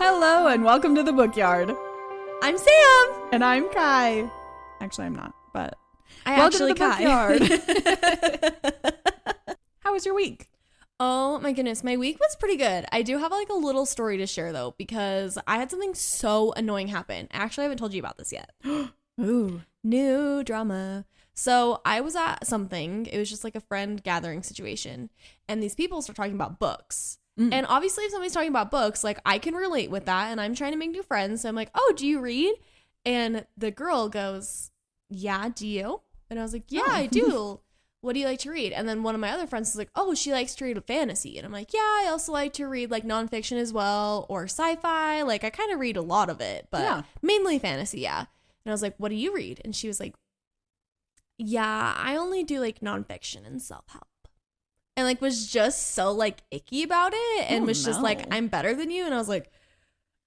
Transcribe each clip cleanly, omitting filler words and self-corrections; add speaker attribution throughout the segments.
Speaker 1: Hello and welcome to the Bookyard.
Speaker 2: I'm Sam.
Speaker 1: And I'm Kai. Actually, I'm not, but
Speaker 2: welcome
Speaker 1: to the
Speaker 2: Kai.
Speaker 1: Bookyard. How was your week?
Speaker 2: Oh my goodness, my week was pretty good. I do have like a little story to share though, because I had something so annoying happen. Actually, I haven't told you about this yet.
Speaker 1: Ooh.
Speaker 2: New drama. So I was at something. It was just like a friend gathering situation. And these people start talking about books. And obviously if somebody's talking about books, like I can relate with that. And I'm trying to make new friends. So I'm like, oh, do you read? And the girl goes, yeah, do you? And I was like, yeah, I do. What do you like to read? And then one of my other friends was like, oh, she likes to read fantasy. And I'm like, yeah, I also like to read like nonfiction as well, or sci-fi. Like I kind of read a lot of it, but mainly fantasy. Yeah. And I was like, what do you read? And she was like, yeah, I only do like nonfiction and self-help. And like was just so like icky about it and was just like, I'm better than you. And I was like,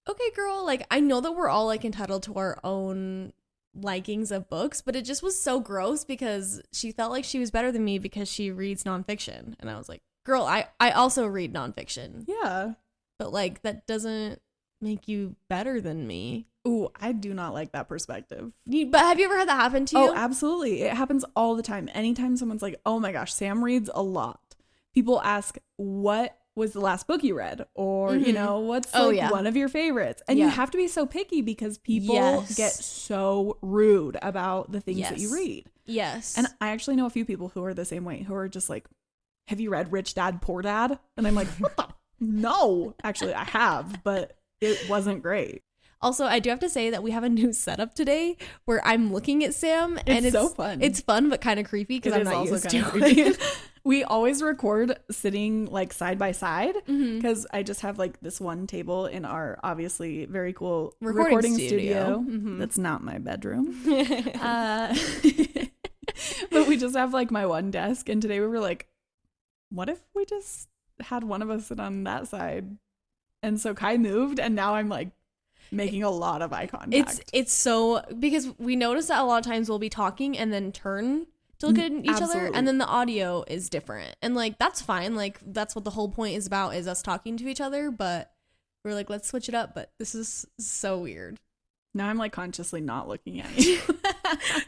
Speaker 2: okay, girl, like I know that we're all like entitled to our own likings of books, but it just was so gross because she felt like she was better than me because she reads nonfiction. And I was like, girl, I also read nonfiction.
Speaker 1: Yeah.
Speaker 2: But like that doesn't make you better than me.
Speaker 1: Ooh, I do not like that perspective.
Speaker 2: But have you ever had that happen to you?
Speaker 1: Oh, absolutely. It happens all the time. Anytime someone's like, oh my gosh, Sam reads a lot. People ask, what was the last book you read? Or, you know, what's one of your favorites? And you have to be so picky because people get so rude about the things that you read.
Speaker 2: Yes.
Speaker 1: And I actually know a few people who are the same way, who are just like, have you read Rich Dad, Poor Dad? And I'm like, what the? No. Actually, I have, but it wasn't great.
Speaker 2: Also, I do have to say that we have a new setup today where I'm looking at Sam and it's so fun. It's fun, but kind of creepy because I'm not used to it.
Speaker 1: We always record sitting like side by side because I just have like this one table in our obviously very cool recording studio. That's not my bedroom. But we just have like my one desk. And today we were like, what if we just had one of us sit on that side? And so Kai moved and now I'm like, making a lot of eye contact.
Speaker 2: It's so, because we notice that a lot of times we'll be talking and then turn to look at each other and then the audio is different. And like that's fine. Like that's what the whole point is about, is us talking to each other, but we're like, let's switch it up. But this is so weird.
Speaker 1: Now I'm like consciously not looking at you.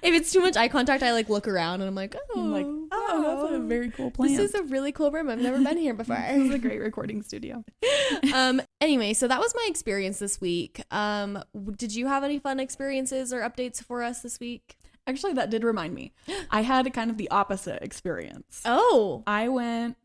Speaker 2: If it's too much eye contact, I like look around and I'm like,
Speaker 1: that's a very cool plant.
Speaker 2: This is a really cool room. I've never been here before.
Speaker 1: This is a great recording studio.
Speaker 2: Anyway, so that was my experience this week. Did you have any fun experiences or updates for us this week?
Speaker 1: Actually, that did remind me. I had kind of the opposite experience.
Speaker 2: Oh.
Speaker 1: I went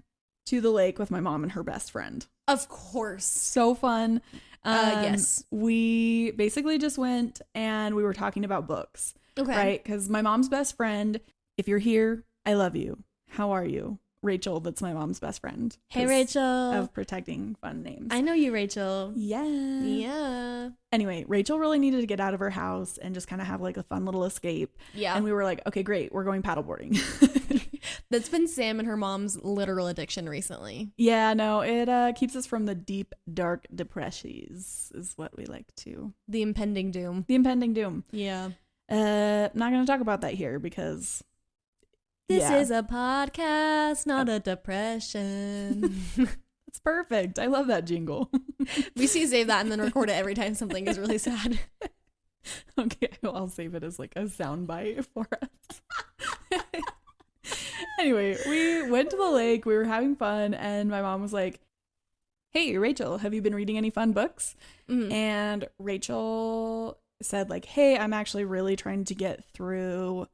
Speaker 1: to the lake with my mom and her best friend.
Speaker 2: Of course.
Speaker 1: So fun.
Speaker 2: Yes.
Speaker 1: We basically just went and we were talking about books.
Speaker 2: Okay.
Speaker 1: Right? Because my mom's best friend, if you're here, I love you. How are you? Rachel, that's my mom's best friend.
Speaker 2: Hey, Rachel.
Speaker 1: Of protecting fun names.
Speaker 2: I know you, Rachel.
Speaker 1: Yeah. Anyway, Rachel really needed to get out of her house and just kind of have like a fun little escape.
Speaker 2: Yeah.
Speaker 1: And we were like, okay, great. We're going paddleboarding.
Speaker 2: That's been Sam and her mom's literal addiction recently.
Speaker 1: Yeah, no, it keeps us from the deep, dark depressions is what we like to.
Speaker 2: The impending doom.
Speaker 1: Yeah. Not going to talk about that here because...
Speaker 2: This is a podcast, not a depression.
Speaker 1: That's perfect. I love that jingle.
Speaker 2: We save that and then record it every time something is really sad.
Speaker 1: Okay, well, I'll save it as like a soundbite for us. Anyway, we went to the lake. We were having fun. And my mom was like, hey, Rachel, have you been reading any fun books? And Rachel said like, hey, I'm actually really trying to get through...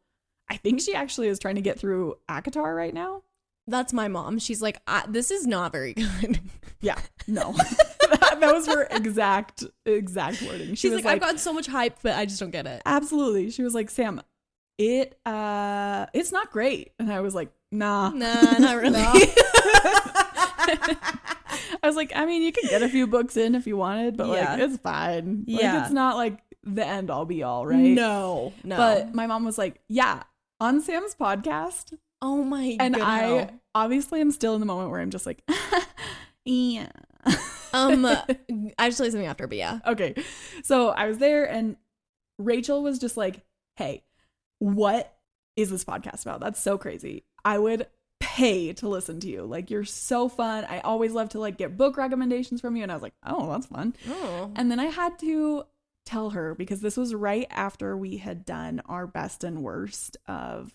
Speaker 1: I think she actually is trying to get through ACOTAR right now.
Speaker 2: That's my mom. She's like, this is not very good.
Speaker 1: Yeah, no. that was her exact wording.
Speaker 2: She's like, I've got so much hype, but I just don't get it.
Speaker 1: Absolutely. She was like, Sam, it's not great. And I was like, nah,
Speaker 2: not really. No.
Speaker 1: I was like, I mean, you could get a few books in if you wanted, but like, it's fine.
Speaker 2: Yeah.
Speaker 1: Like, it's not like the end all be all, right?
Speaker 2: No.
Speaker 1: But my mom was like, yeah, on Sam's podcast.
Speaker 2: Oh my god.
Speaker 1: And I obviously am still in the moment where I'm just like, yeah.
Speaker 2: I just tell you something after, but yeah.
Speaker 1: Okay. So I was there and Rachel was just like, hey, what is this podcast about? That's so crazy. I would pay to listen to you. Like, you're so fun. I always love to like get book recommendations from you. And I was like, oh, that's fun. Oh. And then I had to tell her, because this was right after we had done our best and worst of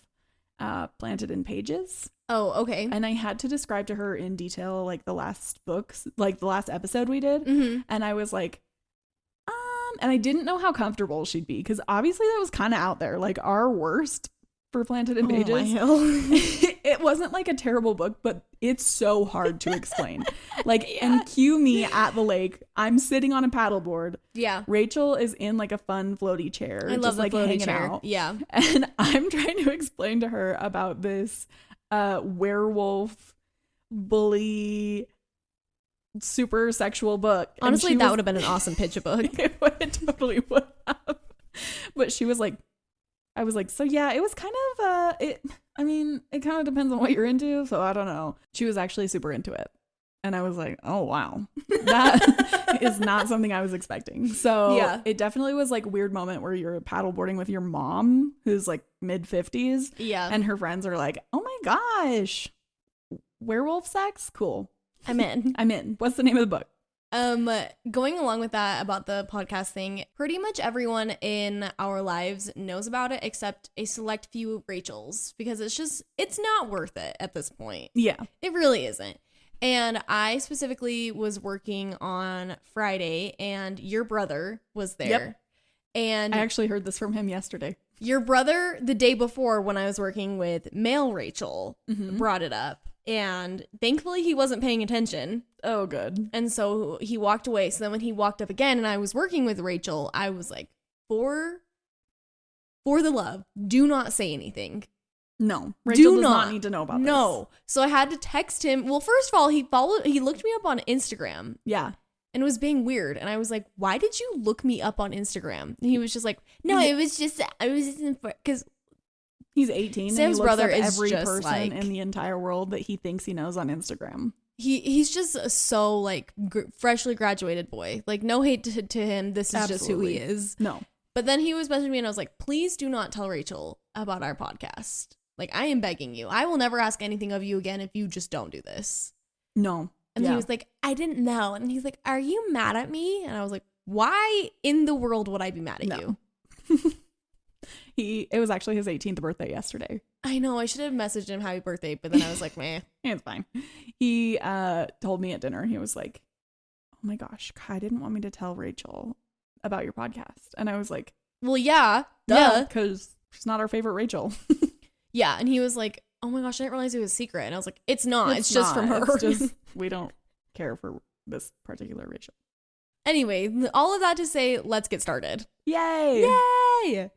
Speaker 1: Planted in Pages.
Speaker 2: Oh, okay.
Speaker 1: And I had to describe to her in detail like the last books, like the last episode we did. And I was like, and I didn't know how comfortable she'd be, because obviously that was kind of out there, like our worst for Planted in Pages. It wasn't like a terrible book, but it's so hard to explain. Like, and cue me at the lake. I'm sitting on a paddleboard.
Speaker 2: Yeah.
Speaker 1: Rachel is in like a fun floaty chair.
Speaker 2: I love the floaty chair. Out. Yeah.
Speaker 1: And I'm trying to explain to her about this werewolf bully super sexual book.
Speaker 2: Honestly, that would have been an awesome pitch a book.
Speaker 1: It totally would have. But she was like, I was like, so yeah, it was kind of it kind of depends on what you're into, so I don't know. She was actually super into it. And I was like, oh wow. That is not something I was expecting. So yeah, it definitely was like a weird moment where you're paddleboarding with your mom, who's like mid-50s.
Speaker 2: Yeah.
Speaker 1: And her friends are like, oh my gosh, werewolf sex? Cool.
Speaker 2: I'm in.
Speaker 1: What's the name of the book?
Speaker 2: Going along with that about the podcast thing, pretty much everyone in our lives knows about it except a select few Rachels, because it's not worth it at this point.
Speaker 1: Yeah.
Speaker 2: It really isn't. And I specifically was working on Friday, and your brother was there. Yep. And
Speaker 1: I actually heard this from him yesterday.
Speaker 2: Your brother, the day before when I was working with male Rachel, brought it up. And thankfully he wasn't paying attention.
Speaker 1: Oh, good.
Speaker 2: And so he walked away. So then when he walked up again and I was working with Rachel, I was like, for the love, do not say anything.
Speaker 1: No. Rachel does not need to know about this.
Speaker 2: No. So I had to text him. Well, first of all, he looked me up on Instagram.
Speaker 1: Yeah.
Speaker 2: And it was being weird. And I was like, why did you look me up on Instagram? And he was just like, no, I was just because
Speaker 1: he's 18.
Speaker 2: Sam's
Speaker 1: and he looks
Speaker 2: brother
Speaker 1: up
Speaker 2: is
Speaker 1: every
Speaker 2: just
Speaker 1: person
Speaker 2: like,
Speaker 1: in the entire world that he thinks he knows on Instagram.
Speaker 2: He's just so like freshly graduated boy. Like, no hate to him. This is just who he is.
Speaker 1: No.
Speaker 2: But then he was messaging me and I was like, please do not tell Rachel about our podcast. Like, I am begging you. I will never ask anything of you again if you just don't do this.
Speaker 1: No.
Speaker 2: And he was like, I didn't know. And he's like, are you mad at me? And I was like, why in the world would I be mad at you?
Speaker 1: It was actually his 18th birthday yesterday.
Speaker 2: I know. I should have messaged him happy birthday, but then I was like, meh.
Speaker 1: It's fine. He told me at dinner, he was like, oh my gosh, Kai didn't want me to tell Rachel about your podcast. And I was like,
Speaker 2: well, yeah, duh.
Speaker 1: Yeah, because she's not our favorite Rachel.
Speaker 2: Yeah. And he was like, oh my gosh, I didn't realize it was a secret. And I was like, it's not. It's just from her.
Speaker 1: It's just, we don't care for this particular Rachel.
Speaker 2: Anyway, all of that to say, let's get started.
Speaker 1: Yay.
Speaker 2: Yay.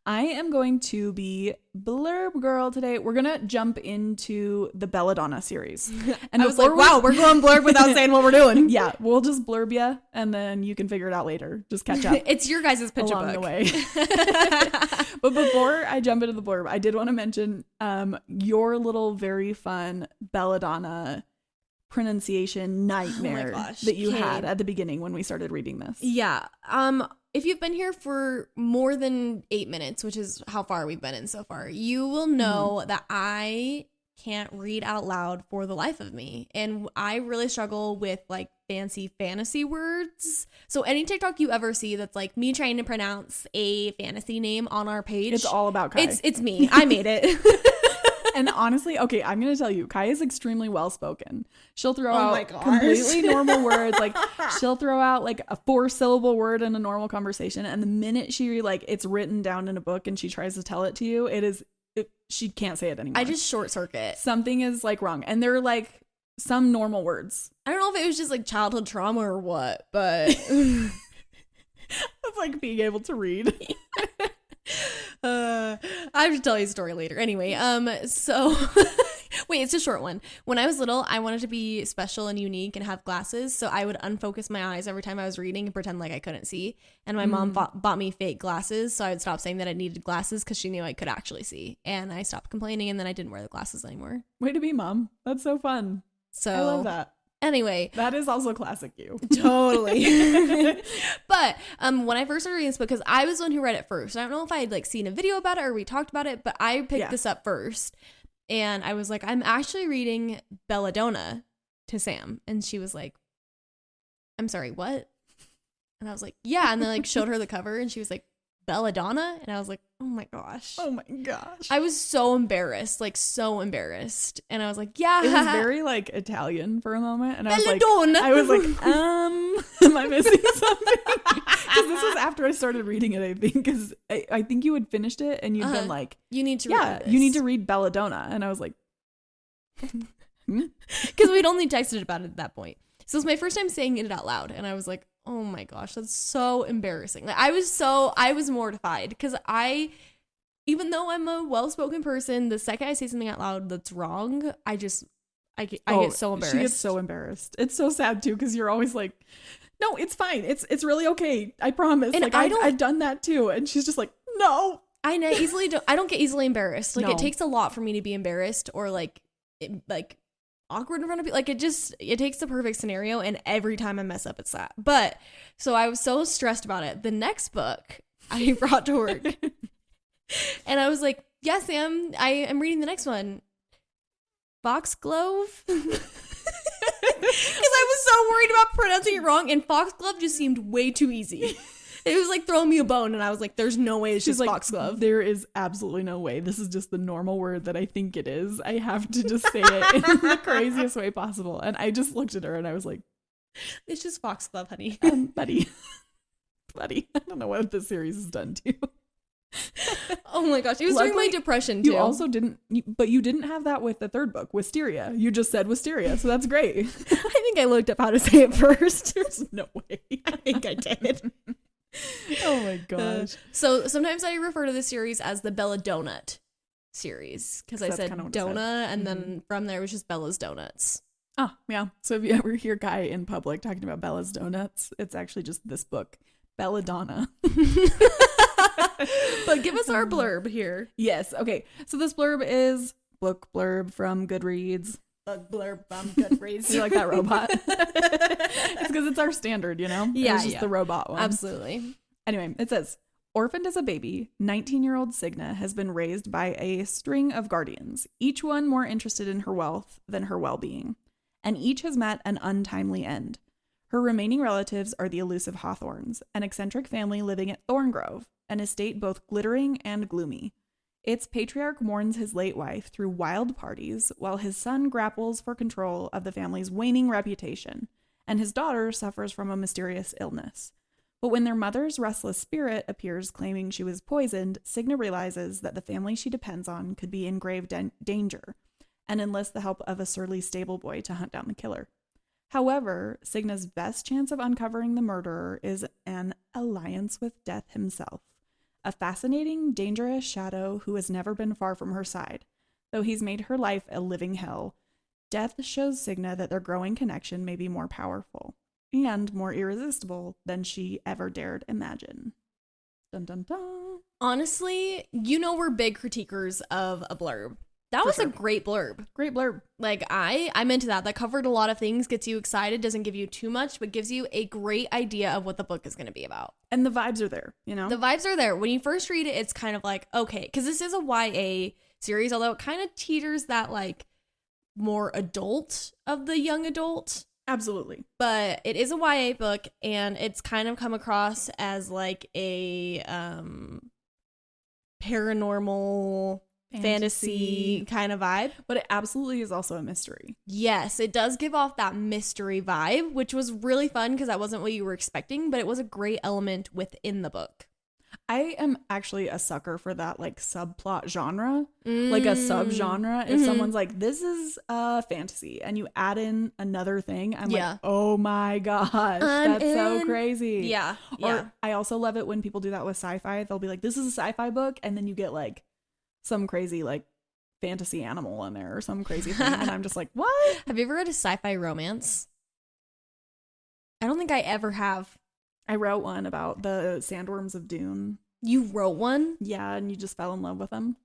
Speaker 1: I am going to be blurb girl today. We're going to jump into the Belladonna series.
Speaker 2: And I was like, wow, we're going blurb without saying what we're doing.
Speaker 1: Yeah, we'll just blurb you and then you can figure it out later. Just catch up.
Speaker 2: It's your guys' pitch
Speaker 1: along
Speaker 2: book.
Speaker 1: The way. But before I jump into the blurb, I did want to mention your little very fun Belladonna pronunciation nightmare that you had at the beginning when we started reading this.
Speaker 2: Yeah. If you've been here for more than 8 minutes, which is how far we've been in so far, you will know that I can't read out loud for the life of me. And I really struggle with like fancy fantasy words. So any TikTok you ever see that's like me trying to pronounce a fantasy name on our page,
Speaker 1: it's all about Kai.
Speaker 2: It's me. I made it.
Speaker 1: And honestly, okay, I'm going to tell you, Kai is extremely well-spoken. She'll throw out completely normal words. Like, she'll throw out like a 4-syllable word in a normal conversation. And the minute she like it's written down in a book and she tries to tell it to you, she can't say it anymore.
Speaker 2: I just short circuit.
Speaker 1: Something is like wrong. And they're like some normal words.
Speaker 2: I don't know if it was just like childhood trauma or what, but
Speaker 1: it's like being able to read.
Speaker 2: I have to tell you a story later. Anyway, so wait, it's a short one. When I was little, I wanted to be special and unique and have glasses, so I would unfocus my eyes every time I was reading and pretend like I couldn't see. And my mom bought me fake glasses, so I would stop saying that I needed glasses because she knew I could actually see. And I stopped complaining, and then I didn't wear the glasses anymore.
Speaker 1: Way to be, Mom. That's so fun.
Speaker 2: So
Speaker 1: I love that.
Speaker 2: Anyway,
Speaker 1: that is also classic you.
Speaker 2: Totally. But when I first started reading this book, because I was the one who read it first. I don't know if I had like seen a video about it or we talked about it, but I picked this up first. And I was like, I'm actually reading Belladonna to Sam. And she was like, I'm sorry, what? And I was like, yeah. And then like showed her the cover and she was like, Belladonna? And I was like, oh my gosh.
Speaker 1: Oh my gosh.
Speaker 2: I was so embarrassed, like so embarrassed. And I was like, yeah.
Speaker 1: It was very like Italian for a moment. And
Speaker 2: Belladonna.
Speaker 1: I was like, am I missing something? Because this was after I started reading it, I think. Because I think you had finished it and you'd been like,
Speaker 2: you need to read this.
Speaker 1: You need to read Belladonna. And I was like,
Speaker 2: because we'd only texted about it at that point. So it was my first time saying it out loud. And I was like, oh my gosh, that's so embarrassing. Like I was mortified because even though I'm a well-spoken person, the second I say something out loud that's wrong, I get so embarrassed.
Speaker 1: She gets so embarrassed. It's so sad too because you're always like, no, it's fine. It's really okay. I promise. And like I've done that too. And she's just like, no. I
Speaker 2: don't get easily embarrassed. Like it takes a lot for me to be embarrassed or like awkward in front of people. Like it takes the perfect scenario, and every time I mess up, it's that. But so I was so stressed about it. The next book I brought to work, and I was like, "Yeah, Sam, I am reading the next one, Foxglove," because I was so worried about pronouncing it wrong, and Foxglove just seemed way too easy. It was like throwing me a bone, and I was like, there's no way it's just like, foxglove.
Speaker 1: There is absolutely no way. This is just the normal word that I think it is. I have to just say it in the craziest way possible. And I just looked at her and I was like,
Speaker 2: it's just foxglove, honey.
Speaker 1: Buddy. I don't know what this series has done to you.
Speaker 2: Oh my gosh. It was during my depression too.
Speaker 1: You also didn't have that with the third book, Wisteria. You just said Wisteria, so that's great.
Speaker 2: I think I looked up how to say it first.
Speaker 1: There's no way.
Speaker 2: I think I did.
Speaker 1: Oh my gosh.
Speaker 2: So sometimes I refer to this series as the Belladonna series because I said Dona and then from there it was just Bella's Donuts.
Speaker 1: Oh, yeah. So if you ever hear Guy in public talking about Bella's Donuts, it's actually just this book, Belladonna.
Speaker 2: But give us our blurb here.
Speaker 1: Yes. Okay. So this blurb is book blurb from Goodreads.
Speaker 2: Book blurb from Goodreads.
Speaker 1: You like that robot? It's because it's our standard, you know?
Speaker 2: Yeah.
Speaker 1: It's just the robot one.
Speaker 2: Absolutely.
Speaker 1: Anyway, it says, orphaned as a baby, 19-year-old Signa has been raised by a string of guardians, each one more interested in her wealth than her well-being, and each has met an untimely end. Her remaining relatives are the elusive Hawthorns, an eccentric family living at Thorngrove, an estate both glittering and gloomy. Its patriarch mourns his late wife through wild parties, while his son grapples for control of the family's waning reputation, and his daughter suffers from a mysterious illness. But when their mother's restless spirit appears claiming she was poisoned, Signa realizes that the family she depends on could be in grave danger, and enlists the help of a surly stable boy to hunt down the killer. However, Signa's best chance of uncovering the murderer is an alliance with Death himself, a fascinating, dangerous shadow who has never been far from her side. Though he's made her life a living hell, Death shows Signa that their growing connection may be more powerful and more irresistible than she ever dared imagine. Dun dun dun.
Speaker 2: Honestly, we're big critiquers of a blurb. That was a great blurb.
Speaker 1: Great blurb.
Speaker 2: Like, I'm into that. That covered a lot of things, gets you excited, doesn't give you too much, but gives you a great idea of what the book is going to be about.
Speaker 1: And the vibes are there, you know?
Speaker 2: The vibes are there. When you first read it, it's kind of like, okay, because this is a YA series, although it kind of teeters that, like, more adult of the young adult.
Speaker 1: Absolutely.
Speaker 2: But it is a YA book, and it's kind of come across as, like, a paranormal fantasy kind of vibe,
Speaker 1: but it absolutely is also a mystery.
Speaker 2: Yes, it does give off that mystery vibe, which was really fun because that wasn't what you were expecting, but it was a great element within the book.
Speaker 1: I am actually a sucker for that, like, subplot genre, like a subgenre. If someone's like, this is fantasy, and you add in another thing, I'm like, oh my gosh, that's so crazy.
Speaker 2: Yeah.
Speaker 1: Or I also love it when people do that with sci-fi. They'll be like, this is a sci-fi book, and then you get like some crazy like fantasy animal in there or some crazy thing, and I'm just like, what?
Speaker 2: Have you ever read a sci-fi romance? I don't think I ever have.
Speaker 1: I wrote one about the sandworms of Dune.
Speaker 2: You wrote one?
Speaker 1: Yeah, and you just fell in love with them.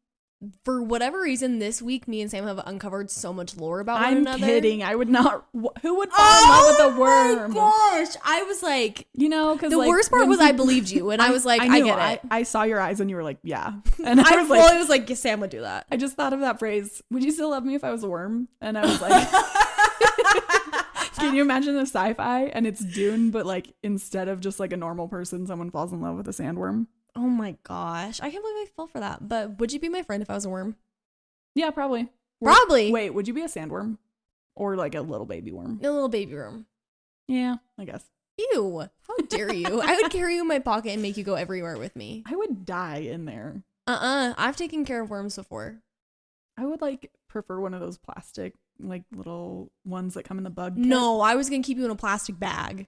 Speaker 2: for whatever reason, this week, me and Sam have uncovered so much lore about one another.
Speaker 1: I'm kidding. I would not. Who would fall in love with a worm?
Speaker 2: Oh my gosh. I was like,
Speaker 1: because
Speaker 2: the worst part was I believed you. And I was like, I get it.
Speaker 1: I saw your eyes and you were like, yeah. And I was
Speaker 2: it was like, Sam would do that.
Speaker 1: I just thought of that phrase. Would you still love me if I was a worm? And I was like, can you imagine the sci-fi and it's Dune, but like instead of just like a normal person, someone falls in love with a sandworm?
Speaker 2: Oh my gosh. I can't believe I fell for that. But would you be my friend if I was a worm?
Speaker 1: Yeah, probably.
Speaker 2: Probably.
Speaker 1: Wait, would you be a sandworm? Or like a little baby worm?
Speaker 2: A little baby worm.
Speaker 1: Yeah, I guess.
Speaker 2: Ew. How dare you? I would carry you in my pocket and make you go everywhere with me.
Speaker 1: I would die in there.
Speaker 2: I've taken care of worms before.
Speaker 1: I would like prefer one of those plastic like little ones that come in the bug kit.
Speaker 2: No, I was going to keep you in a plastic bag.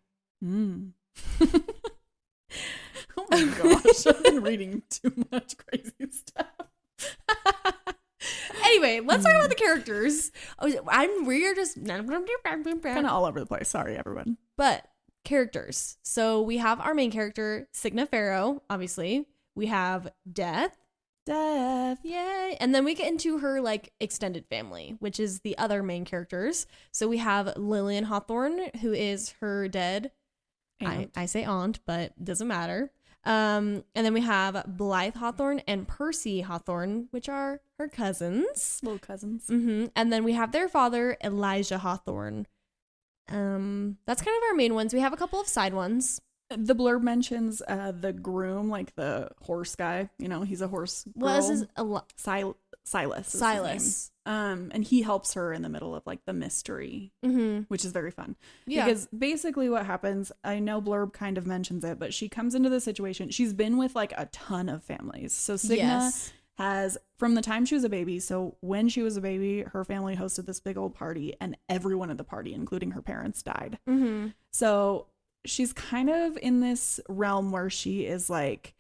Speaker 1: Oh my gosh, I've been reading too much crazy stuff.
Speaker 2: Anyway, let's talk about the characters. We're just kind
Speaker 1: of all over the place. Sorry, everyone.
Speaker 2: But characters. So we have our main character, Signa Farrow, obviously. We have Death. Yay. And then we get into her like extended family, which is the other main characters. So we have Lillian Hawthorne, who is her dead. I say aunt, but doesn't matter. And then we have Blythe Hawthorne and Percy Hawthorne, which are her cousins.
Speaker 1: Little cousins.
Speaker 2: Mm-hmm. And then we have their father, Elijah Hawthorne. That's kind of our main ones. We have a couple of side ones.
Speaker 1: The blurb mentions the groom, like the horse guy. You know, he's a horse girl.
Speaker 2: Well, this is
Speaker 1: Silas.
Speaker 2: Silas.
Speaker 1: And he helps her in the middle of like the mystery, which is very fun.
Speaker 2: Yeah.
Speaker 1: Because basically what happens, I know blurb kind of mentions it, but she comes into the situation. She's been with like a ton of families. So Signa has, from the time she was a baby, so when she was a baby, her family hosted this big old party and everyone at the party, including her parents, died. So she's kind of in this realm where she is like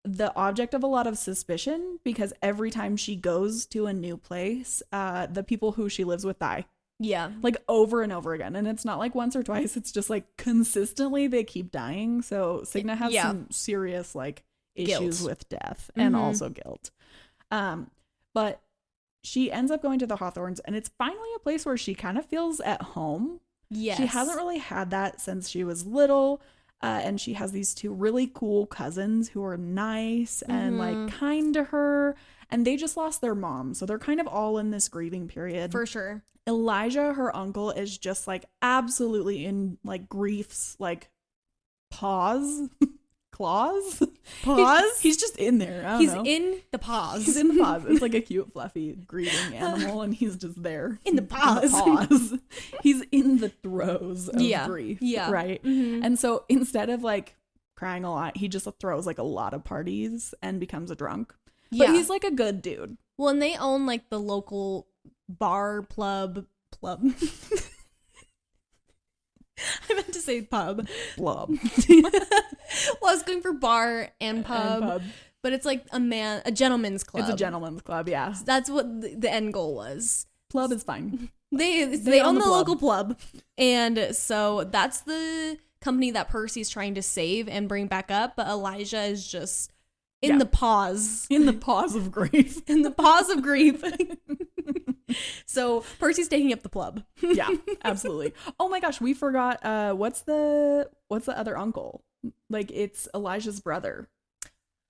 Speaker 1: the object of a lot of suspicion because every time she goes to a new place, the people who she lives with die.
Speaker 2: Yeah.
Speaker 1: Like over and over again. And it's not like once or twice. It's just like consistently they keep dying. So Signa has some serious like issues with death and also guilt. But she ends up going to the Hawthorns and it's finally a place where she kind of feels at home.
Speaker 2: Yes.
Speaker 1: She hasn't really had that since she was little. And she has these two really cool cousins who are nice and like kind to her. And they just lost their mom. So they're kind of all in this grieving period.
Speaker 2: For sure.
Speaker 1: Elijah, her uncle, is just like absolutely in like grief's like claws. He's just in there.
Speaker 2: He's in the paws.
Speaker 1: He's in the paws. It's like a cute, fluffy, grieving animal, and he's just there
Speaker 2: in the paws.
Speaker 1: He's in the throes of grief.
Speaker 2: Yeah.
Speaker 1: Right. And so instead of like crying a lot, he just throws like a lot of parties and becomes a drunk. But he's like a good dude.
Speaker 2: Well, and they own like the local bar plub. I meant to say pub.
Speaker 1: Blub.
Speaker 2: Well, I was going for bar and pub, but it's like a gentleman's club.
Speaker 1: It's a gentleman's club, yeah.
Speaker 2: So that's what the end goal was.
Speaker 1: Plub is fine.
Speaker 2: They own the local plub. And so that's the company that Percy's trying to save and bring back up, but Elijah is just in the paws.
Speaker 1: In the paws of grief.
Speaker 2: In the paws of grief. So Percy's taking up the plub.
Speaker 1: Yeah, absolutely. Oh my gosh, we forgot what's the other uncle? Like it's Elijah's brother.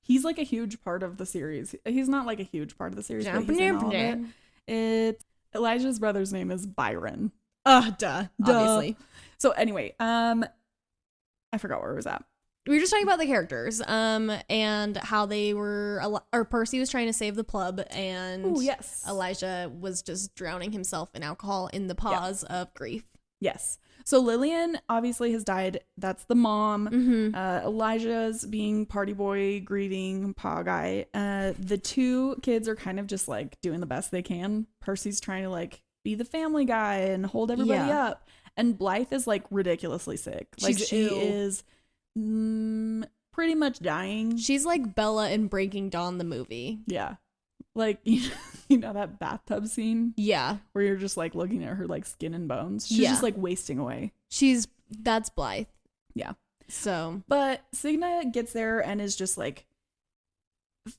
Speaker 1: He's like a huge part of the series. He's not like a huge part of the series, but he's in all of it. It's Elijah's brother's name is Byron.
Speaker 2: Duh. Obviously.
Speaker 1: So anyway, I forgot where it was at.
Speaker 2: We were just talking about the characters, and how they were, or Percy was trying to save the plub, and Elijah was just drowning himself in alcohol in the paws of grief.
Speaker 1: Yes. So Lillian obviously has died. That's the mom. Elijah's being party boy, grieving paw guy. The two kids are kind of just like doing the best they can. Percy's trying to like be the family guy and hold everybody up, and Blythe is like ridiculously sick. Like she is pretty much dying.
Speaker 2: She's like Bella in Breaking Dawn the movie.
Speaker 1: Yeah. Like you know that bathtub scene?
Speaker 2: Yeah.
Speaker 1: Where you're just like looking at her like skin and bones. She's just like wasting away.
Speaker 2: That's Blythe.
Speaker 1: Yeah.
Speaker 2: So,
Speaker 1: but Signa gets there and is just like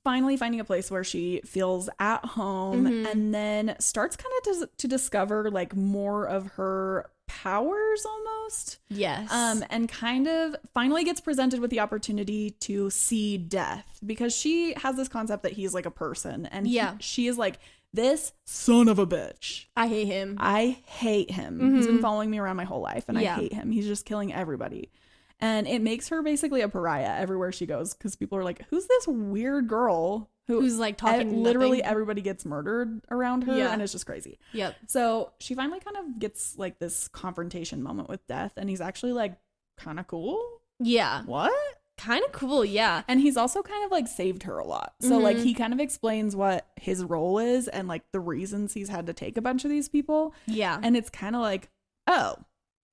Speaker 1: finally finding a place where she feels at home, and then starts kind of to discover like more of her powers almost.
Speaker 2: Yes.
Speaker 1: And kind of finally gets presented with the opportunity to see Death, because she has this concept that he's like a person, and she is like, this son of a bitch.
Speaker 2: I hate him.
Speaker 1: I hate him. He's been following me around my whole life, and I hate him. He's just killing everybody. And it makes her basically a pariah everywhere she goes, because people are like, who's this weird girl who's like talking literally nothing? Everybody gets murdered around her, and it's just crazy.
Speaker 2: Yep.
Speaker 1: So she finally kind of gets like this confrontation moment with Death, and he's actually like kind of cool.
Speaker 2: Yeah.
Speaker 1: What?
Speaker 2: Kind of cool, yeah.
Speaker 1: And he's also kind of like saved her a lot. So like he kind of explains what his role is and like the reasons he's had to take a bunch of these people.
Speaker 2: Yeah.
Speaker 1: And it's kind of like, oh,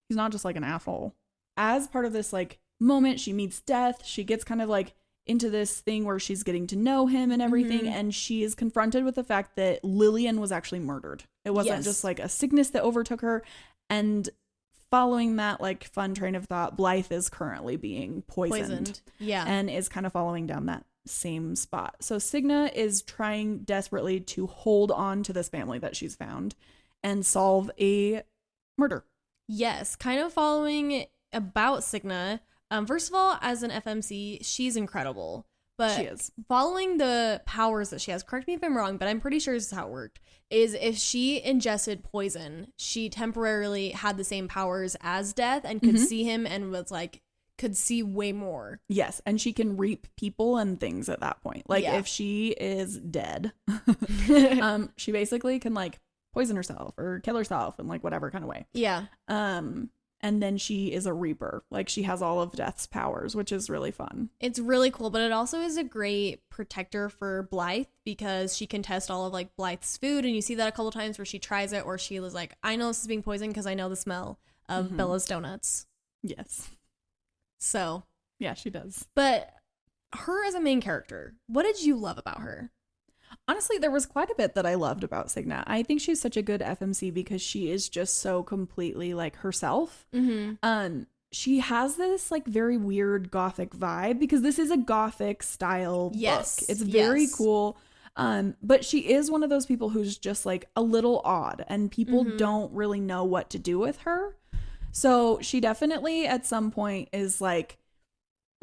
Speaker 1: he's not just like an asshole. As part of this like moment, she meets Death. She gets kind of like into this thing where she's getting to know him and everything. And she is confronted with the fact that Lillian was actually murdered. It wasn't just like a sickness that overtook her. And following that like fun train of thought, Blythe is currently being poisoned.
Speaker 2: Yeah.
Speaker 1: And is kind of following down that same spot. So Cigna is trying desperately to hold on to this family that she's found and solve a murder.
Speaker 2: Yes. Kind of following about Cigna. First of all, as an FMC, she's incredible. But
Speaker 1: she is.
Speaker 2: Following the powers that she has, correct me if I'm wrong, but I'm pretty sure this is how it worked, is if she ingested poison, she temporarily had the same powers as Death and could see him and was like, could see way more.
Speaker 1: Yes, and she can reap people and things at that point. Like if she is dead, she basically can like poison herself or kill herself in like whatever kind of way.
Speaker 2: Yeah.
Speaker 1: And then she is a reaper. Like she has all of Death's powers, which is really fun.
Speaker 2: It's really cool, but it also is a great protector for Blythe because she can test all of like Blythe's food. And you see that a couple times where she tries it, or she was like, I know this is being poisoned because I know the smell of Bella's donuts.
Speaker 1: Yes.
Speaker 2: So.
Speaker 1: Yeah, she does.
Speaker 2: But her as a main character, what did you love about her?
Speaker 1: Honestly, there was quite a bit that I loved about Cigna. I think she's such a good FMC because she is just so completely like herself. She has this like very weird gothic vibe because this is a gothic style book. It's very cool. But she is one of those people who's just like a little odd and people don't really know what to do with her. So she definitely at some point is like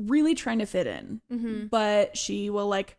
Speaker 1: really trying to fit in, but she will like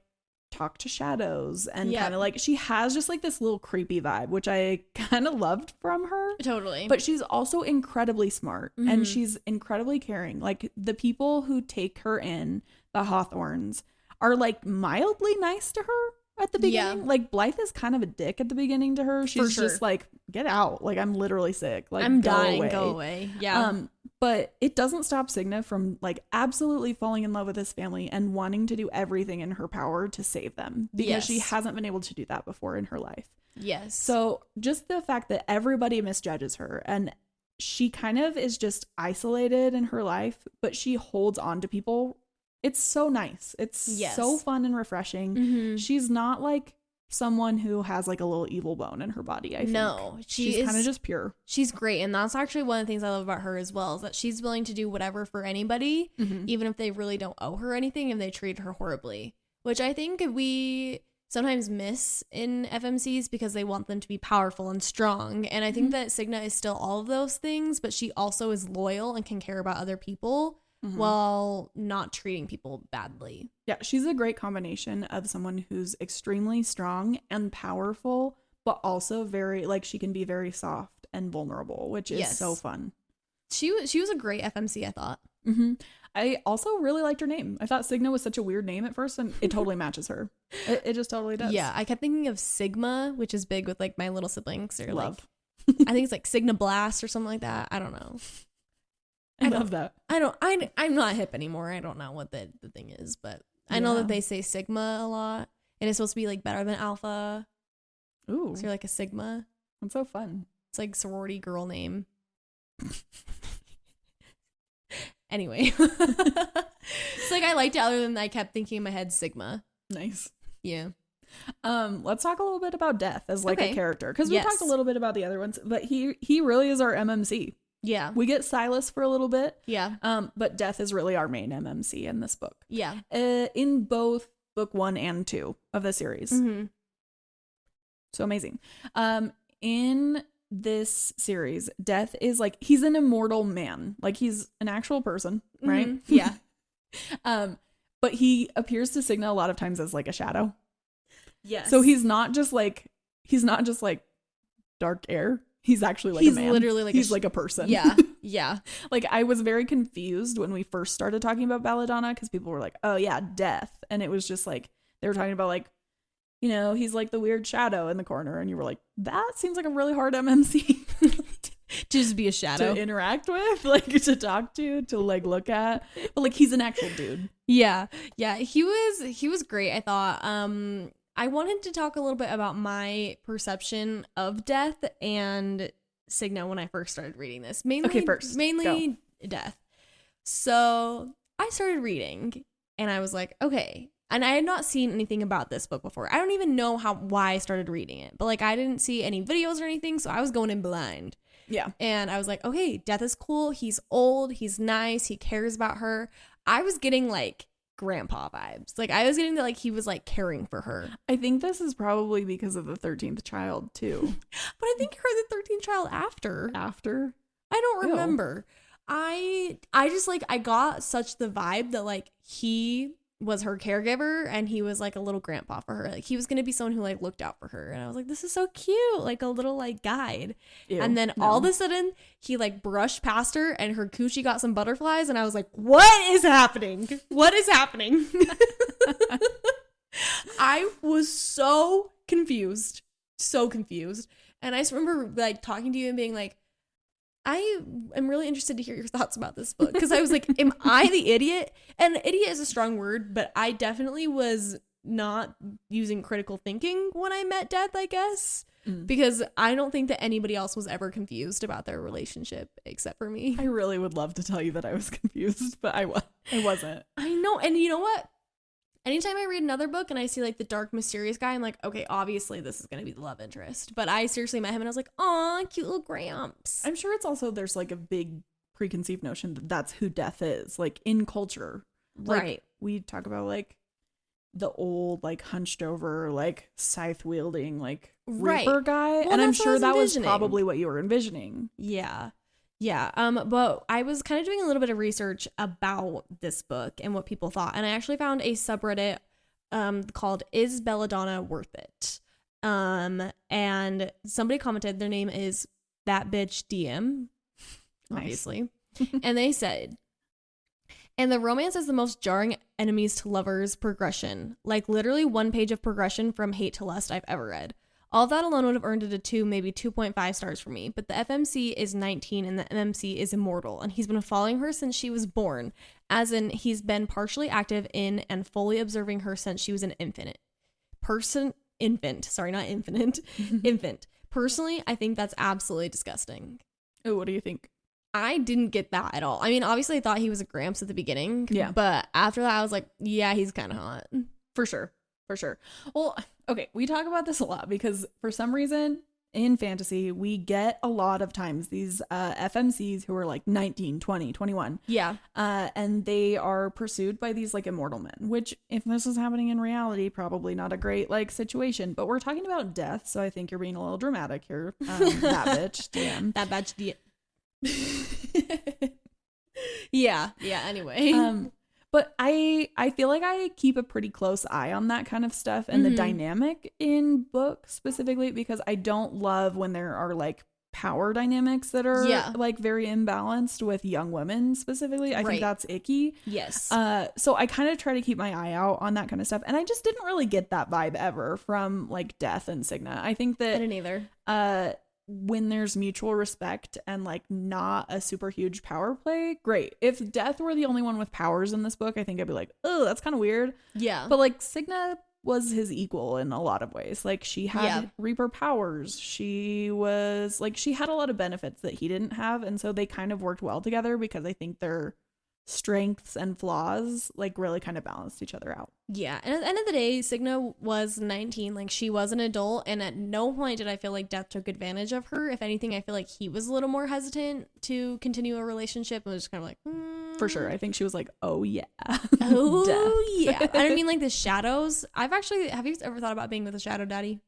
Speaker 1: talk to shadows and kind of like she has just like this little creepy vibe, which I kind of loved from her.
Speaker 2: Totally.
Speaker 1: But she's also incredibly smart and she's incredibly caring. Like the people who take her in, the Hawthorns, are like mildly nice to her at the beginning. Like Blythe is kind of a dick at the beginning to her. She's just like, get out. Like I'm literally sick. Like
Speaker 2: I'm dying. Go away. Yeah.
Speaker 1: But it doesn't stop Cigna from like absolutely falling in love with this family and wanting to do everything in her power to save them because she hasn't been able to do that before in her life.
Speaker 2: Yes.
Speaker 1: So just the fact that everybody misjudges her and she kind of is just isolated in her life, but she holds on to people. It's so nice. It's so fun and refreshing. She's not like someone who has like a little evil bone in her body. I think she's kind of just pure.
Speaker 2: She's great, and that's actually one of the things I love about her as well, is that she's willing to do whatever for anybody, even if they really don't owe her anything and they treat her horribly, which I think we sometimes miss in FMCs because they want them to be powerful and strong. And I think that Cigna is still all of those things, but she also is loyal and can care about other people while not treating people badly. Yeah,
Speaker 1: she's a great combination of someone who's extremely strong and powerful, but also very, like, she can be very soft and vulnerable, which is so fun.
Speaker 2: She was a great FMC, I thought.
Speaker 1: I also really liked her name. I thought Cigna was such a weird name at first, and it totally matches her. It just totally does.
Speaker 2: Yeah, I kept thinking of Sigma, which is big with, like, my little siblings. Or
Speaker 1: love.
Speaker 2: Like, I think it's, like, Signa Blast or something like that. I don't know.
Speaker 1: I love that.
Speaker 2: I'm not hip anymore. I don't know what the thing is, but I know that they say Sigma a lot, and it's supposed to be like better than Alpha.
Speaker 1: Ooh.
Speaker 2: So you're like a Sigma.
Speaker 1: That's so fun.
Speaker 2: It's like sorority girl name. Anyway. It's like I liked it other than I kept thinking in my head Sigma.
Speaker 1: Nice.
Speaker 2: Yeah.
Speaker 1: Let's talk a little bit about Death as like a character, because we talked a little bit about the other ones, but he really is our MMC.
Speaker 2: Yeah.
Speaker 1: We get Silas for a little bit.
Speaker 2: Yeah.
Speaker 1: But Death is really our main MMC in this book.
Speaker 2: Yeah.
Speaker 1: In both book 1 and 2 of the series. So amazing. In this series, Death is like, he's an immortal man. Like, he's an actual person, right?
Speaker 2: Yeah.
Speaker 1: But he appears to Cigna a lot of times as like a shadow.
Speaker 2: Yes.
Speaker 1: So he's not just like dark air. He's actually like a man.
Speaker 2: Literally like
Speaker 1: he's like a person.
Speaker 2: Yeah. Yeah.
Speaker 1: Like, I was very confused when we first started talking about Belladonna, because people were like, oh yeah, Death. And it was just like, they were talking about like, you know, he's like the weird shadow in the corner. And you were like, that seems like a really hard MMC
Speaker 2: to just be a shadow.
Speaker 1: To interact with, like, to talk to like look at. But like, he's an actual dude.
Speaker 2: Yeah. Yeah. He was great, I thought. I wanted to talk a little bit about my perception of Death and Cigna when I first started reading this. Mainly Death. So I started reading and I was like, okay. And I had not seen anything about this book before. I don't even know why I started reading it. But like, I didn't see any videos or anything, so I was going in blind.
Speaker 1: Yeah.
Speaker 2: And I was like, okay, Death is cool. He's old. He's nice. He cares about her. I was getting like grandpa vibes. Like, I was getting that like he was like caring for her.
Speaker 1: I think this is probably because of the 13th child too.
Speaker 2: But I think you're the 13th child after. I don't remember. I just like, I got such the vibe that like he was her caregiver and he was like a little grandpa for her. Like, he was gonna be someone who like looked out for her. And I was like, this is so cute, like a little like guide. Ew, and then all of a sudden he like brushed past her and her coochie got some butterflies and I was like, what is happening? What is happening? I was so confused. And I just remember like talking to you and being like, I am really interested to hear your thoughts about this book, because I was like, am I the idiot? And idiot is a strong word, but I definitely was not using critical thinking when I met Death, I guess, because I don't think that anybody else was ever confused about their relationship except for me.
Speaker 1: I really would love to tell you that I was confused, but I wasn't.
Speaker 2: I know. And you know what? Anytime I read another book and I see like the dark, mysterious guy, I'm like, okay, obviously this is going to be the love interest. But I seriously met him and I was like, aw, cute little Gramps.
Speaker 1: I'm sure it's also, there's like a big preconceived notion that that's who Death is, like in culture. Like,
Speaker 2: right.
Speaker 1: We talk about like the old, like hunched over, like scythe wielding, like Reaper guy.
Speaker 2: Well,
Speaker 1: and I'm sure that was probably what you were envisioning.
Speaker 2: Yeah. Yeah, but I was kind of doing a little bit of research about this book and what people thought, and I actually found a subreddit called "Is Belladonna Worth It?" And somebody commented, their name is That Bitch DM, obviously, and they said, and the romance is the most jarring enemies to lovers progression, like literally one page of progression from hate to lust I've ever read. All of that alone would have earned it a 2, maybe 2.5 stars for me. But the FMC is 19 and the MMC is immortal. And he's been following her since she was born. As in, he's been partially active in and fully observing her since she was an infant. Infant. Personally, I think that's absolutely disgusting.
Speaker 1: Oh, what do you think?
Speaker 2: I didn't get that at all. I mean, obviously I thought he was a Gramps at the beginning.
Speaker 1: Yeah.
Speaker 2: But after that, I was like, yeah, he's kind of hot.
Speaker 1: For sure. Well, okay, we talk about this a lot because for some reason in fantasy, we get a lot of times these FMCs who are like 19, 20, 21.
Speaker 2: Yeah.
Speaker 1: And they are pursued by these like immortal men, which if this is happening in reality, probably not a great like situation. But we're talking about Death, so I think you're being a little dramatic here. That bitch, DM.
Speaker 2: That bitch, yeah. Anyway.
Speaker 1: But I feel like I keep a pretty close eye on that kind of stuff and the dynamic in books specifically, because I don't love when there are like power dynamics that are like very imbalanced with young women specifically. I think that's icky.
Speaker 2: Yes.
Speaker 1: So I kind of try to keep my eye out on that kind of stuff. And I just didn't really get that vibe ever from like Death and Cigna. I think that
Speaker 2: I didn't either.
Speaker 1: When there's mutual respect and like not a super huge power play, great. If Death were the only one with powers in this book, I think I'd be like, oh, that's kind of weird.
Speaker 2: Yeah.
Speaker 1: But like Cigna was his equal in a lot of ways. Like she had Reaper powers. She was like, she had a lot of benefits that he didn't have. And so they kind of worked well together because I think their strengths and flaws like really kind of balanced each other out.
Speaker 2: Yeah. And at the end of the day, Cigna was 19. Like, she was an adult, and at no point did I feel like Death took advantage of her. If anything, I feel like he was a little more hesitant to continue a relationship and was just kind of like,
Speaker 1: For sure. I think she was like, oh yeah.
Speaker 2: Oh yeah. And I mean, like the shadows. Have you ever thought about being with a shadow daddy?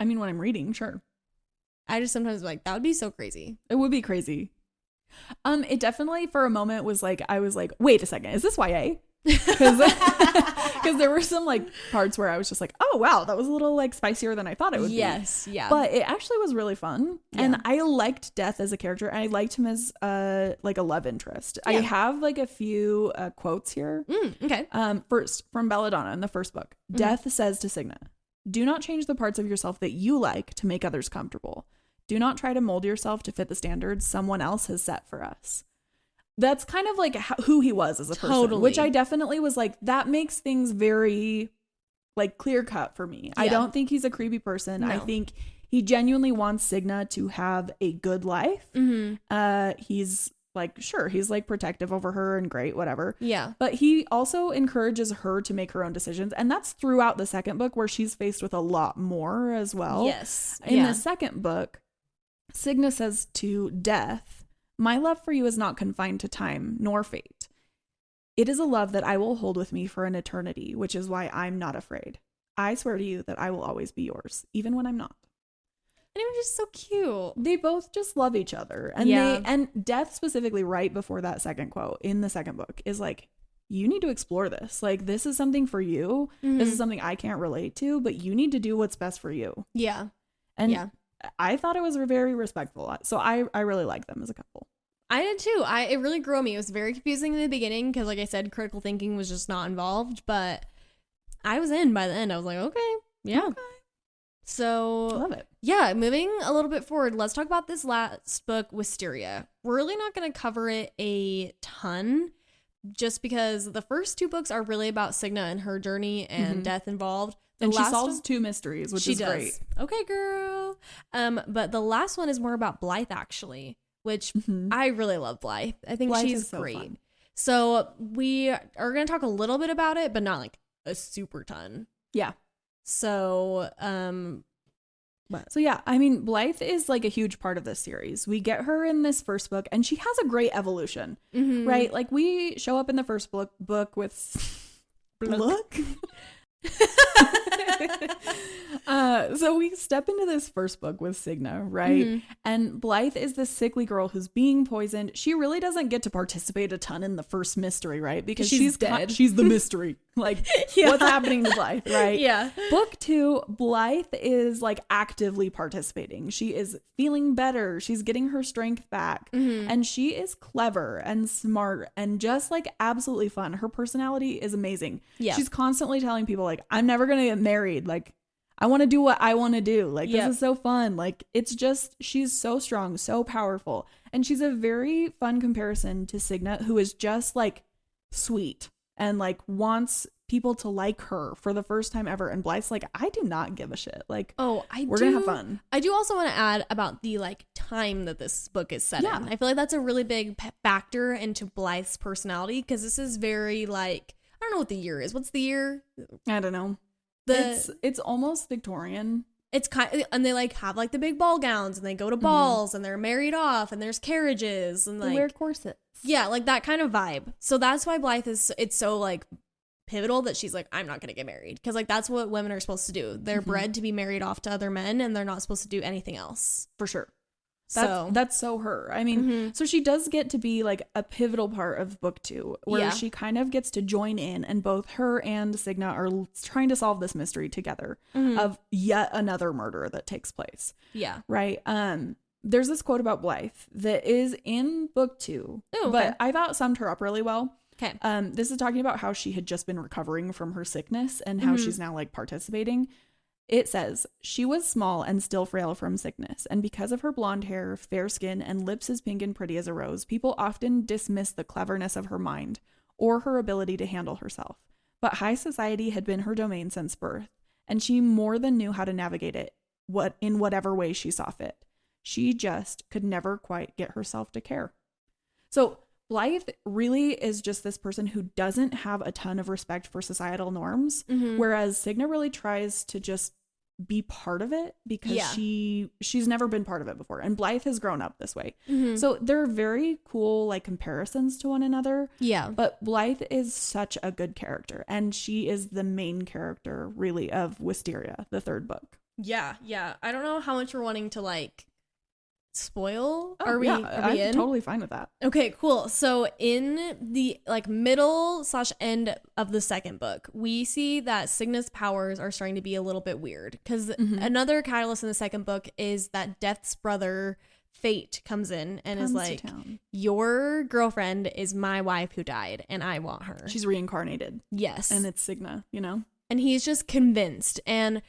Speaker 1: I mean, when I'm reading, sure.
Speaker 2: I just sometimes like, that would be so crazy.
Speaker 1: It would be crazy. It definitely for a moment was like, I was like, wait a second, is this YA? Because there were some like parts where I was just like, oh wow, that was a little like spicier than I thought it would be.
Speaker 2: Yes, yeah.
Speaker 1: But it actually was really fun. Yeah. And I liked Death as a character, and I liked him as like a love interest. Yeah. I have like a few quotes here.
Speaker 2: Okay.
Speaker 1: First, from Belladonna in the first book, Death says to Cigna, do not change the parts of yourself that you like to make others comfortable. Do not try to mold yourself to fit the standards someone else has set for us. That's kind of like who he was as a person, which I definitely was like, that makes things very like clear cut for me. Yeah. I don't think he's a creepy person. No. I think he genuinely wants Cigna to have a good life. He's like, sure, he's like protective over her and great, whatever. Yeah. But he also encourages her to make her own decisions. And that's throughout the second book, where she's faced with a lot more as well.
Speaker 2: Yes.
Speaker 1: In the second book, Cigna says to Death, my love for you is not confined to time nor fate. It is a love that I will hold with me for an eternity, which is why I'm not afraid. I swear to you that I will always be yours, even when I'm not.
Speaker 2: And it was just so cute.
Speaker 1: They both just love each other. And and Death specifically right before that second quote in the second book is like, you need to explore this. Like, this is something for you. This is something I can't relate to, but you need to do what's best for you.
Speaker 2: Yeah.
Speaker 1: And I thought it was very respectful. So I really like them as a couple.
Speaker 2: I did too. It really grew on me. It was very confusing in the beginning because, like I said, critical thinking was just not involved. But I was in by the end. I was like, okay, yeah. Okay. So
Speaker 1: love it.
Speaker 2: Yeah, moving a little bit forward, let's talk about this last book, Wisteria. We're really not going to cover it a ton, just because the first two books are really about Cigna and her journey and death involved.
Speaker 1: And she solves two mysteries, which is great.
Speaker 2: Okay, girl. But the last one is more about Blythe, actually, which I really love Blythe. I think Blythe she's great. Fun. So we are going to talk a little bit about it, but not like a super ton.
Speaker 1: Yeah.
Speaker 2: So,
Speaker 1: so yeah, I mean, Blythe is like a huge part of this series. We get her in this first book, and she has a great evolution, right? Like, we show up in the first book with look. So we step into this first book with Cigna, right? And Blythe is this sickly girl who's being poisoned. She really doesn't get to participate a ton in the first mystery, right? Because she's dead. She's the mystery. Like, what's happening to Blythe, right?
Speaker 2: Yeah.
Speaker 1: Book 2, Blythe is like actively participating. She is feeling better. She's getting her strength back. And she is clever and smart and just like absolutely fun. Her personality is amazing. Yeah. She's constantly telling people like, I'm never going to get married. Like, I want to do what I want to do. Like, this is so fun. Like, it's just, she's so strong, so powerful. And she's a very fun comparison to Cigna, who is just like sweet and like wants people to like her for the first time ever. And Blythe's like, I do not give a shit. Like, we're gonna have fun.
Speaker 2: I do also want to add about the like time that this book is set in. I feel like that's a really big factor into Blythe's personality, because this is very like, I don't know what the year is. What's the year?
Speaker 1: I don't know. It's almost Victorian.
Speaker 2: It's kind of, and they like have like the big ball gowns, and they go to balls, and they're married off, and there's carriages, and like
Speaker 1: they wear corsets.
Speaker 2: Yeah, like that kind of vibe. So that's why Blythe it's so like pivotal that she's like, I'm not gonna get married, because like that's what women are supposed to do. They're bred to be married off to other men, and they're not supposed to do anything else.
Speaker 1: For sure. That's so her. I mean, so she does get to be like a pivotal part of book 2, where she kind of gets to join in, and both her and Cigna are trying to solve this mystery together of yet another murder that takes place.
Speaker 2: Yeah.
Speaker 1: Right. There's this quote about Blythe that is in book 2, but I thought summed her up really well.
Speaker 2: Okay.
Speaker 1: This is talking about how she had just been recovering from her sickness and how she's now like participating. It says, she was small and still frail from sickness, and because of her blonde hair, fair skin, and lips as pink and pretty as a rose, people often dismiss the cleverness of her mind or her ability to handle herself. But high society had been her domain since birth, and she more than knew how to navigate it in whatever way she saw fit. She just could never quite get herself to care. So Blythe really is just this person who doesn't have a ton of respect for societal norms, whereas Cigna really tries to just be part of it because she's never been part of it before, and Blythe has grown up this way. So they're very cool like comparisons to one another. But Blythe is such a good character, and she is the main character really of Wisteria, the third book.
Speaker 2: I don't know how much we're wanting to like spoil.
Speaker 1: I'm totally fine with that.
Speaker 2: Okay, cool. So in the like middle / end of the second book, we see that Cigna's powers are starting to be a little bit weird because another catalyst in the second book is that Death's brother Fate comes in and is like, your girlfriend is my wife who died and I want her.
Speaker 1: She's reincarnated.
Speaker 2: Yes.
Speaker 1: And it's Cigna, you know?
Speaker 2: And he's just convinced, and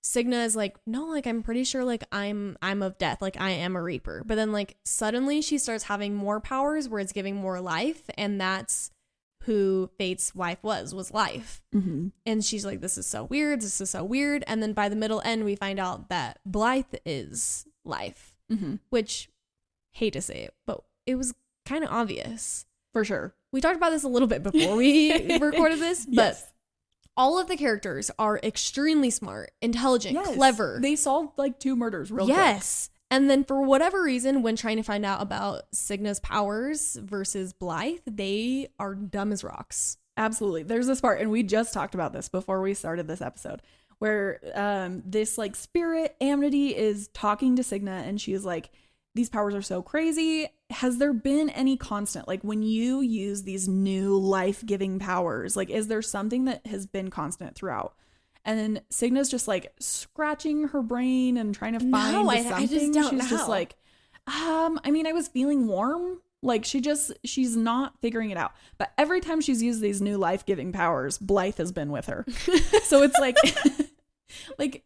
Speaker 2: Cigna is like, no, like I'm pretty sure like I'm of death, like I am a reaper. But then like suddenly she starts having more powers where it's giving more life, and that's who Fate's wife was Life. And she's like, this is so weird, and then by the middle end we find out that Blythe is Life, which, hate to say it, but it was kind of obvious.
Speaker 1: For sure.
Speaker 2: We talked about this a little bit before we recorded this, but all of the characters are extremely smart, intelligent, clever.
Speaker 1: They solved like 2 murders real quick.
Speaker 2: And then for whatever reason, when trying to find out about Cigna's powers versus Blythe, they are dumb as rocks.
Speaker 1: Absolutely. There's this part, and we just talked about this before we started this episode, where this like spirit Amity is talking to Cigna, and she's like, these powers are so crazy. Has there been any constant? Like when you use these new life-giving powers, like is there something that has been constant throughout? And then Cigna's just like scratching her brain and trying to find something.
Speaker 2: I just don't know.
Speaker 1: She's just like, I mean, I was feeling warm. Like she's not figuring it out. But every time she's used these new life-giving powers, Blythe has been with her. So it's like, like,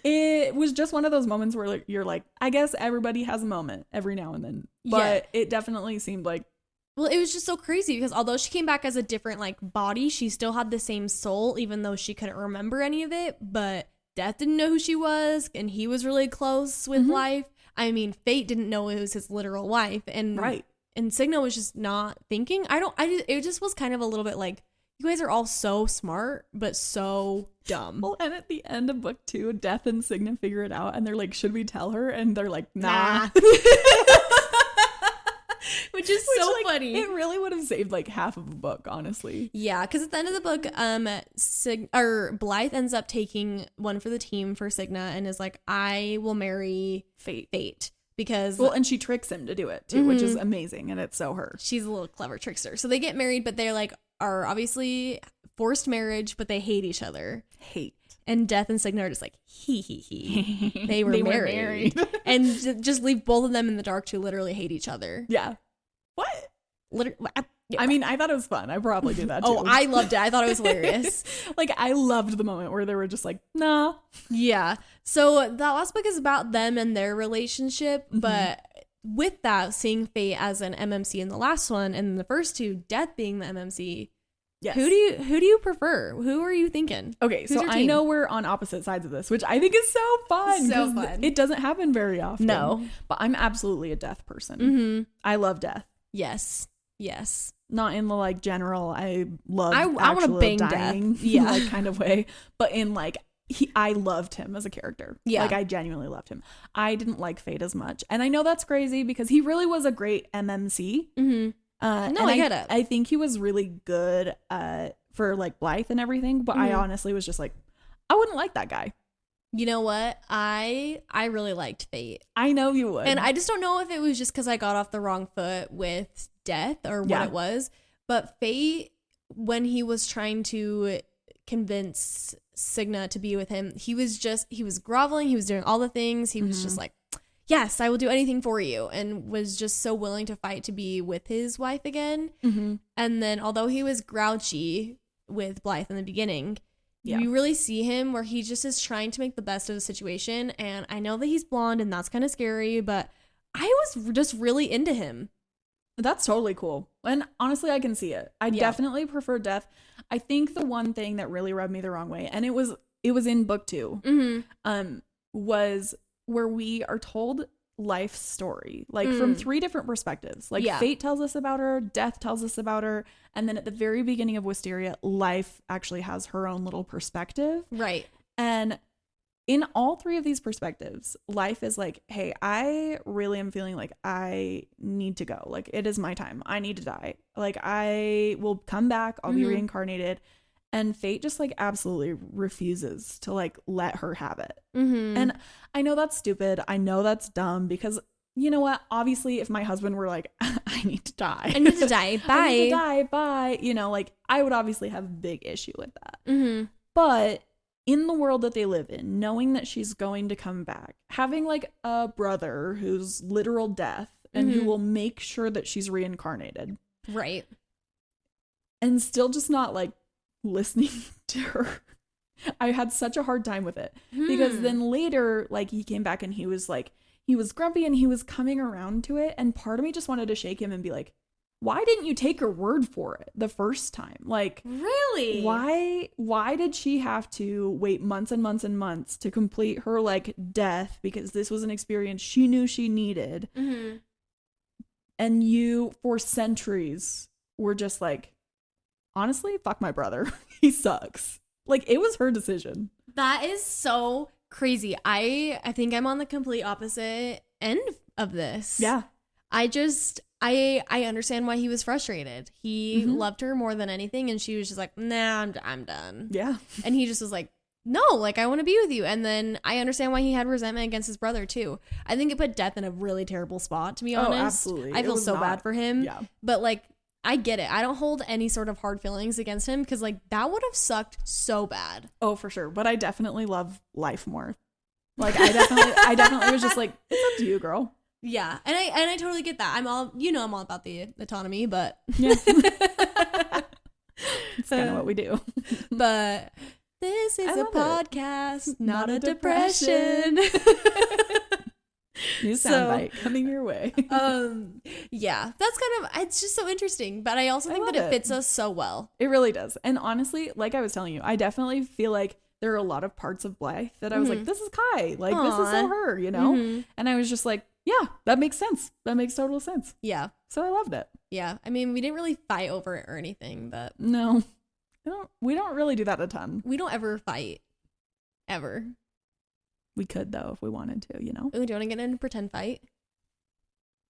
Speaker 1: it was just one of those moments where like, you're like, I guess everybody has a moment every now and then. But it definitely seemed like.
Speaker 2: Well, it was just so crazy because although she came back as a different like body, she still had the same soul, even though she couldn't remember any of it. But Death didn't know who she was, and he was really close with Life. I mean, Fate didn't know it was his literal wife. And and Cigna was just not thinking. It just was kind of a little bit like, you guys are all so smart, but so dumb.
Speaker 1: Well, and at the end of book 2, Death and Cigna figure it out, and they're like, should we tell her? And they're like, nah.
Speaker 2: Which is so funny.
Speaker 1: It really would have saved like half of a book, honestly.
Speaker 2: Yeah, because at the end of the book, Blythe ends up taking one for the team for Cigna and is like, I will marry Fate. Because
Speaker 1: and she tricks him to do it too, which is amazing, and it's so her.
Speaker 2: She's a little clever trickster. So they get married, but they're like, are obviously forced marriage, but they hate each other. And Death and Cigna are just like, he. They were married. And just leave both of them in the dark to literally hate each other.
Speaker 1: Yeah. What? I mean, I thought it was fun. I probably do that too.
Speaker 2: Oh, I loved it. I thought it was hilarious.
Speaker 1: Like, I loved the moment where they were just like, nah.
Speaker 2: Yeah. So that last book is about them and their relationship, but with that, seeing Fate as an MMC in the last one, and in the first 2, Death being the MMC. Yes. Who do you prefer? Who are you thinking?
Speaker 1: Okay, so I know we're on opposite sides of this, which I think is so fun.
Speaker 2: So fun.
Speaker 1: It doesn't happen very often.
Speaker 2: No.
Speaker 1: But I'm absolutely a Death person. I love Death.
Speaker 2: Yes.
Speaker 1: Not in the like general, I love
Speaker 2: I want to bang
Speaker 1: dying,
Speaker 2: Death. Yeah.
Speaker 1: Like kind of way. But in like, I loved him as a character. Yeah. Like I genuinely loved him. I didn't like Fate as much. And I know that's crazy because he really was a great MMC.
Speaker 2: I get it.
Speaker 1: I think he was really good for like Blythe and everything, but I honestly was just like, I wouldn't like that guy.
Speaker 2: You know what? I really liked Fate.
Speaker 1: I know you would.
Speaker 2: And I just don't know if it was just because I got off the wrong foot with Death or what it was. But Fate, when he was trying to convince Cigna to be with him, he was groveling. He was doing all the things. He was just like, yes, I will do anything for you, and was just so willing to fight to be with his wife again. And then although he was grouchy with Blythe in the beginning, you really see him where he just is trying to make the best of the situation. And I know that he's blonde and that's kind of scary, but I was just really into him.
Speaker 1: That's totally cool. And honestly, I can see it. I definitely prefer Death. I think the one thing that really rubbed me the wrong way, and it was in book 2, was where we are told Life's story, like from 3 different perspectives. Like Fate tells us about her, Death tells us about her, and then at the very beginning of Wisteria, Life actually has her own little perspective.
Speaker 2: Right.
Speaker 1: And in all three of these perspectives, life is like, hey, I really am feeling like I need to go. Like, it is my time. I need to die. Like, I will come back. I'll be reincarnated. And fate just like absolutely refuses to like let her have it. And I know that's stupid. I know that's dumb because you know what? Obviously, if my husband were like, I need to die.
Speaker 2: I need to die. Bye.
Speaker 1: I need to die. Bye. You know, like I would obviously have a big issue with that. But in the world that they live in, knowing that she's going to come back, having like a brother who's literal death and who will make sure that she's reincarnated.
Speaker 2: Right. And
Speaker 1: still just not like listening to her. I had such a hard time with it because then later, like he came back and he was like, he was grumpy and he was coming around to it. And part of me just wanted to shake him and be like, why didn't you take her word for it the first time? Like,
Speaker 2: really?
Speaker 1: Why did she have to wait months and months and months to complete her like death? Because this was an experience she knew she needed. And you for centuries were just like, honestly, fuck my brother. He sucks. Like, it was her decision.
Speaker 2: That is so crazy. I think I'm on the complete opposite end of this.
Speaker 1: Yeah.
Speaker 2: I understand why he was frustrated. He loved her more than anything, and she was just like, nah, I'm done.
Speaker 1: Yeah.
Speaker 2: And he just was like, no, like, I want to be with you. And then I understand why he had resentment against his brother, too. I think it put Death in a really terrible spot, to be honest.
Speaker 1: Oh, absolutely.
Speaker 2: I feel so bad for him.
Speaker 1: Yeah.
Speaker 2: But, like, I get it. I don't hold any sort of hard feelings against him because, like, that would have sucked so bad.
Speaker 1: Oh, for sure. But I definitely love life more. Like, I definitely was just like, it's up to you, girl.
Speaker 2: Yeah. And I totally get that. I'm all about the autonomy, but
Speaker 1: yeah. It's kind of what we do.
Speaker 2: But this is a podcast, not a depression.
Speaker 1: New soundbite coming your way.
Speaker 2: Yeah, that's kind of, it's just so interesting, but I also think that it fits us so well.
Speaker 1: It really does. And honestly, like I was telling you, I definitely feel like there are a lot of parts of life that I was like, this is Kai, like this is so her, you know? And I was just like, yeah, that makes sense. That makes total sense.
Speaker 2: Yeah.
Speaker 1: So I loved it.
Speaker 2: Yeah. I mean, we didn't really fight over it or anything, but
Speaker 1: no, we don't really do that a ton.
Speaker 2: We don't ever fight. Ever.
Speaker 1: We could though if we wanted to, you know.
Speaker 2: Ooh, do you want to get in a pretend fight?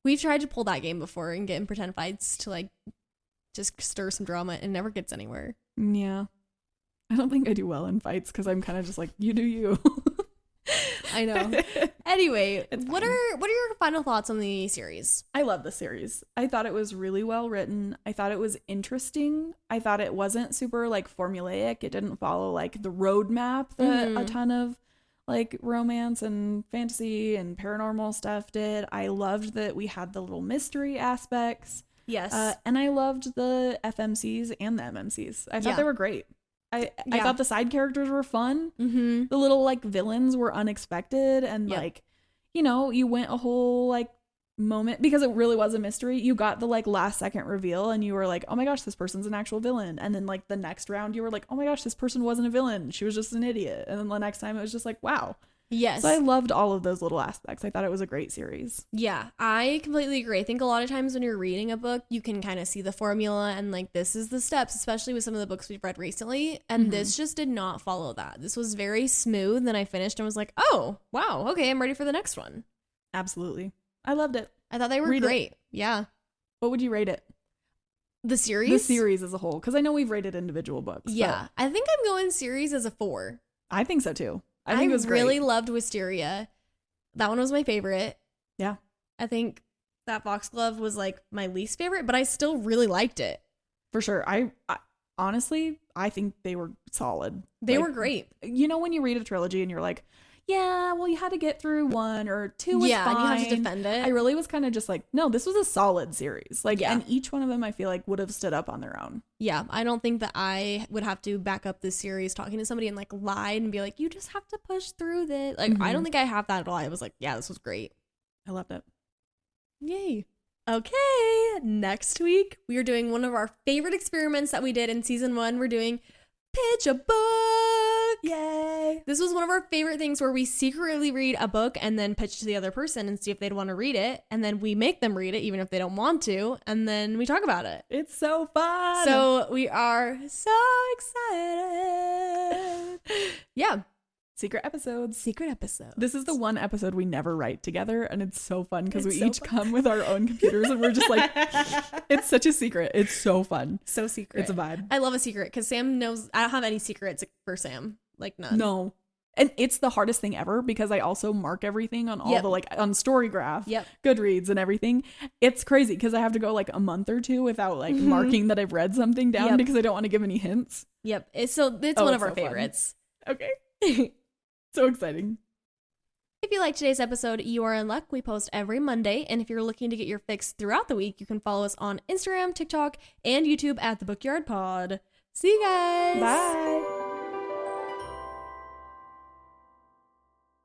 Speaker 2: We've tried to pull that game before and get in pretend fights to like just stir some drama. It never gets anywhere.
Speaker 1: Yeah. I don't think I do well in fights because I'm kind of just like, you do you.
Speaker 2: I know. Anyway, what are your final thoughts on the series?
Speaker 1: I love the series. I thought it was really well written. I thought it was interesting. I thought it wasn't super like formulaic. It didn't follow like the roadmap that a ton of like romance and fantasy and paranormal stuff did. I loved that we had the little mystery aspects.
Speaker 2: Yes.
Speaker 1: And I loved the FMCs and the MMCs. I thought they were great. I thought the side characters were fun. The little like villains were unexpected and like, you know, you went a whole like moment because it really was a mystery. You got the like last second reveal and you were like, oh my gosh, this person's an actual villain. And then like the next round you were like, oh my gosh, this person wasn't a villain. She was just an idiot. And then the next time it was just like, wow.
Speaker 2: Yes.
Speaker 1: So I loved all of those little aspects. I thought it was a great series.
Speaker 2: Yeah, I completely agree. I think a lot of times when you're reading a book, you can kind of see the formula and like this is the steps, especially with some of the books we've read recently. And this just did not follow that. This was very smooth. And I finished and was like, oh, wow. Okay, I'm ready for the next one.
Speaker 1: Absolutely. I loved it.
Speaker 2: I thought they were great. Yeah.
Speaker 1: What would you rate it?
Speaker 2: The series?
Speaker 1: The series as a whole. Because I know we've rated individual books.
Speaker 2: Yeah. I think I'm going series as a 4.
Speaker 1: I think so too. I think it was great.
Speaker 2: Really loved Wisteria. That one was my favorite.
Speaker 1: Yeah.
Speaker 2: I think that Foxglove was like my least favorite, but I still really liked it.
Speaker 1: For sure. I honestly, I think they were solid.
Speaker 2: They were great.
Speaker 1: You know when you read a trilogy and you're like, yeah, well, you had to get through 1 or 2 was fine.
Speaker 2: And you have to defend it.
Speaker 1: I really was kind of just like, no, this was a solid series. Like, and each one of them I feel like would have stood up on their own.
Speaker 2: Yeah, I don't think that I would have to back up this series talking to somebody and like lie and be like, you just have to push through this. Like, I don't think I have that at all. I was like, yeah, this was great.
Speaker 1: I loved it.
Speaker 2: Yay. Okay, next week we are doing one of our favorite experiments that we did in season 1. We're doing Pitch a Book.
Speaker 1: Yay.
Speaker 2: This was one of our favorite things where we secretly read a book and then pitch to the other person and see if they'd want to read it. And then we make them read it even if they don't want to. And then we talk about it.
Speaker 1: It's so fun.
Speaker 2: So we are so excited. Yeah.
Speaker 1: Secret episodes.
Speaker 2: Secret episodes.
Speaker 1: This is the one episode we never write together, and it's so fun because we each come with our own computers, and we're just like, it's such a secret. It's so fun.
Speaker 2: So secret.
Speaker 1: It's a vibe.
Speaker 2: I love a secret because Sam knows. I don't have any secrets for Sam. Like none.
Speaker 1: No. And it's the hardest thing ever because I also mark everything on all the like on Storygraph, Goodreads and everything. It's crazy because I have to go like a month or two without like marking that I've read something down because I don't want to give any hints.
Speaker 2: Yep. It's one of our favorites.
Speaker 1: Fun. Okay. So exciting.
Speaker 2: If you like today's episode, you are in luck. We post every Monday. And if you're looking to get your fix throughout the week, you can follow us on Instagram, TikTok, and YouTube at The Bookyard Pod. See you guys.
Speaker 1: Bye.